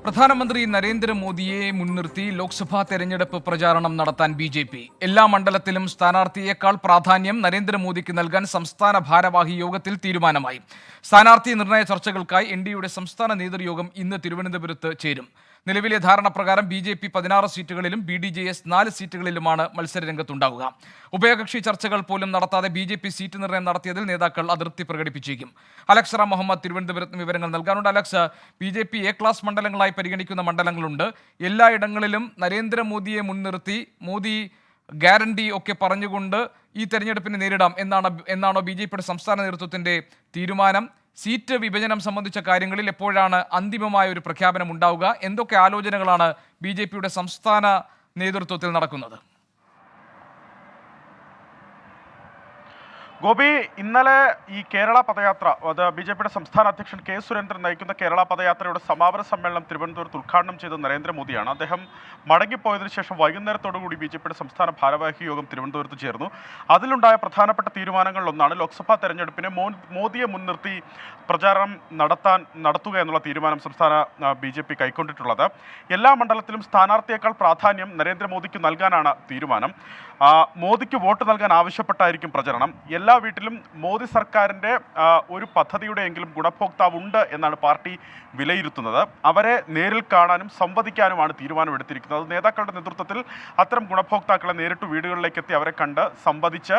പ്രധാനമന്ത്രി നരേന്ദ്രമോദിയെ മുൻനിർത്തി ലോക്സഭാ തെരഞ്ഞെടുപ്പ് പ്രചാരണം നടത്താൻ ബി.ജെ.പി. എല്ലാ മണ്ഡലത്തിലും സ്ഥാനാർത്ഥിയേക്കാൾ പ്രാധാന്യം നരേന്ദ്രമോദിക്ക് നൽകാൻ സംസ്ഥാന ഭാരവാഹി യോഗത്തിൽ തീരുമാനമായി. സ്ഥാനാർത്ഥി നിർണയ ചർച്ചകൾക്കായി എൻ.ഡി.എയുടെ സംസ്ഥാന നേതൃയോഗം ഇന്ന് തിരുവനന്തപുരത്ത് ചേരും. നിലവിലെ ധാരണ പ്രകാരം ബി.ജെ.പി. 16 സീറ്റുകളിലും ബി.ഡി.ജെ.എസ് 4 സീറ്റുകളിലുമാണ് മത്സരരംഗത്തുണ്ടാവുക. ഉഭയകക്ഷി ചർച്ചകൾ പോലും നടത്താതെ ബി.ജെ.പി. സീറ്റ് നിർണയം നടത്തിയതിൽ നേതാക്കൾ അതൃപ്തി പ്രകടിപ്പിച്ചേക്കും. അലക്സ് റാം മുഹമ്മദ് തിരുവനന്തപുരത്ത് വിവരങ്ങൾ നൽകാനുണ്ട്. Alex, BJP. എ ക്ലാസ് മണ്ഡലങ്ങളായി പരിഗണിക്കുന്ന മണ്ഡലങ്ങളുണ്ട്. എല്ലായിടങ്ങളിലും നരേന്ദ്രമോദിയെ മുൻനിർത്തി മോദി ഗ്യാരണ്ടി ഒക്കെ പറഞ്ഞുകൊണ്ട് ഈ തെരഞ്ഞെടുപ്പിനെ നേരിടാം എന്നാണോ ബി.ജെ.പിയുടെ സംസ്ഥാന നേതൃത്വത്തിന്റെ തീരുമാനം? സീറ്റ് വിഭജനം സംബന്ധിച്ച കാര്യങ്ങളിൽ എപ്പോഴാണ് അന്തിമമായ ഒരു പ്രഖ്യാപനം ഉണ്ടാവുക? എന്തൊക്കെ ആലോചനകളാണ് ബി.ജെ.പിയുടെ സംസ്ഥാന നേതൃത്വത്തിൽ നടക്കുന്നത്? ഗോപി, ഇന്നലെ ഈ കേരള പദയാത്ര, അത് ബി.ജെ.പിയുടെ സംസ്ഥാന അധ്യക്ഷൻ കെ സുരേന്ദ്രൻ നയിക്കുന്ന കേരള പദയാത്രയുടെ സമാപന സമ്മേളനം തിരുവനന്തപുരത്ത് ഉദ്ഘാടനം ചെയ്ത നരേന്ദ്രമോദിയാണ്. അദ്ദേഹം മടങ്ങിപ്പോയതിനു ശേഷം വൈകുന്നേരത്തോടുകൂടി ബിജെപിയുടെ സംസ്ഥാന ഭാരവാഹി യോഗം തിരുവനന്തപുരത്ത് ചേർന്നു. അതിലുണ്ടായ പ്രധാനപ്പെട്ട തീരുമാനങ്ങളിലൊന്നാണ് ലോക്സഭാ തെരഞ്ഞെടുപ്പിന് മോദിയെ മുൻനിർത്തി പ്രചാരണം നടത്തുക എന്നുള്ള തീരുമാനം സംസ്ഥാന ബി.ജെ.പി. കൈക്കൊണ്ടിട്ടുള്ളത്. എല്ലാ മണ്ഡലത്തിലും സ്ഥാനാർത്ഥിയേക്കാൾ പ്രാധാന്യം നരേന്ദ്രമോദിക്ക് നൽകാനാണ് തീരുമാനം. മോദിക്ക് വോട്ട് നൽകാൻ ആവശ്യപ്പെട്ടായിരിക്കും പ്രചരണം. എല്ലാ വീട്ടിലും മോദി സർക്കാരിൻ്റെ ഒരു പദ്ധതിയുടെയെങ്കിലും ഗുണഭോക്താവുണ്ട് എന്നാണ് പാർട്ടി വിലയിരുത്തുന്നത്. അവരെ നേരിൽ കാണാനും സംവദിക്കാനുമാണ് തീരുമാനമെടുത്തിരിക്കുന്നത്. നേതാക്കളുടെ നേതൃത്വത്തിൽ അത്തരം ഗുണഭോക്താക്കളെ നേരിട്ട് വീടുകളിലേക്ക് എത്തി അവരെ കണ്ട് സംവദിച്ച്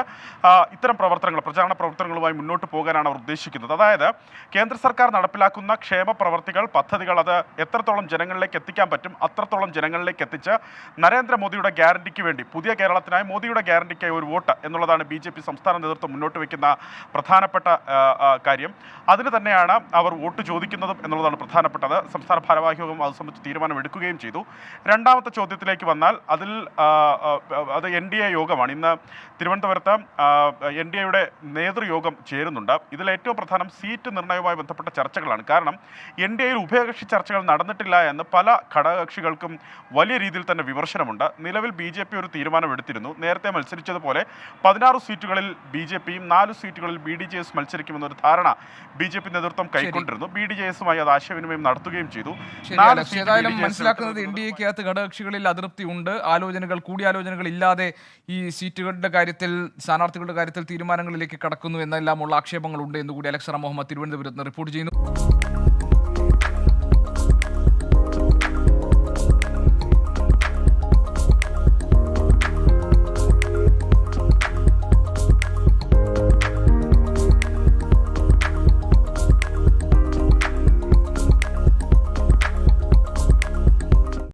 ഇത്തരം പ്രചാരണ പ്രവർത്തനങ്ങളുമായി മുന്നോട്ട് പോകാനാണ് അവർ ഉദ്ദേശിക്കുന്നത്. അതായത് കേന്ദ്ര സർക്കാർ നടപ്പിലാക്കുന്ന ക്ഷേമ പ്രവർത്തികൾ, പദ്ധതികൾ അത് എത്രത്തോളം ജനങ്ങളിലേക്ക് എത്തിക്കാൻ പറ്റും അത്രത്തോളം ജനങ്ങളിലേക്ക് എത്തിച്ച് നരേന്ദ്രമോദിയുടെ ഗ്യാരണ്ടിക്ക് വേണ്ടി, പുതിയ കേരളത്തിനായി മോദിയുടെ ഗ്യാരണ്ടിക്കായി ഒരു വോട്ട് എന്നുള്ളതാണ് ബി.ജെ.പി. സംസ്ഥാന നേതൃത്വം മുന്നോട്ട് വയ്ക്കുന്ന പ്രധാനപ്പെട്ട കാര്യം. അതിന് തന്നെയാണ് അവർ വോട്ട് ചോദിക്കുന്നതും എന്നുള്ളതാണ് പ്രധാനപ്പെട്ടത്. സംസ്ഥാന ഭാരവാഹി യോഗം അത് സംബന്ധിച്ച് തീരുമാനമെടുക്കുകയും ചെയ്തു. രണ്ടാമത്തെ ചോദ്യത്തിലേക്ക് വന്നാൽ അത് എൻ.ഡി.എ യോഗമാണ്. ഇന്ന് തിരുവനന്തപുരത്ത് എൻ.ഡി.എയുടെ നേതൃയോഗം ചേരുന്നുണ്ട്. ഇതിലേറ്റവും പ്രധാനം സീറ്റ് നിർണയവുമായി ബന്ധപ്പെട്ട ചർച്ചകളാണ്. കാരണം എൻ.ഡി.എയിൽ ഉഭയകക്ഷി ചർച്ചകൾ നടന്നിട്ടില്ല എന്ന് പല ഘടകകക്ഷികൾക്കും വലിയ രീതിയിൽ തന്നെ വിമർശനമുണ്ട്. നിലവിൽ ബി.ജെ.പി. ഒരു തീരുമാനം എടുത്തിരുന്നു. നേരത്തെ മത്സരിച്ചതുപോലെ 16 സീറ്റുകളിൽ ബി.ജെ.പിയും 4 സീറ്റുകളിൽ ബി.ഡി.ജെ.എസ് മത്സരിക്കുമെന്നൊരു ധാരണ ബി.ജെ.പി. നേതൃത്വം കൈക്കൊണ്ടിരുന്നു. ബി.ഡി.ജെ.എസുമായി അത് ആശയവിനിമയം നടത്തുകയും ചെയ്തു. ഏതായാലും മനസ്സിലാക്കുന്നത് എൻ.ഡി.എക്കകത്ത് ഘടകകക്ഷികളിൽ അതൃപ്തി ഉണ്ട്. കൂടിയാലോചനകൾ ഇല്ലാതെ ഈ സീറ്റുകളുടെ കാര്യത്തിൽ, സ്ഥാനാർത്ഥികളുടെ കാര്യത്തിൽ തീരുമാനങ്ങളിലേക്ക് കടക്കുന്നു എന്നെല്ലാമുള്ള ആക്ഷേപങ്ങളുണ്ട് എന്നുകൂടി അലക്സ് റാം മുഹമ്മദ് തിരുവനന്തപുരത്ത് റിപ്പോർട്ട് ചെയ്യുന്നു.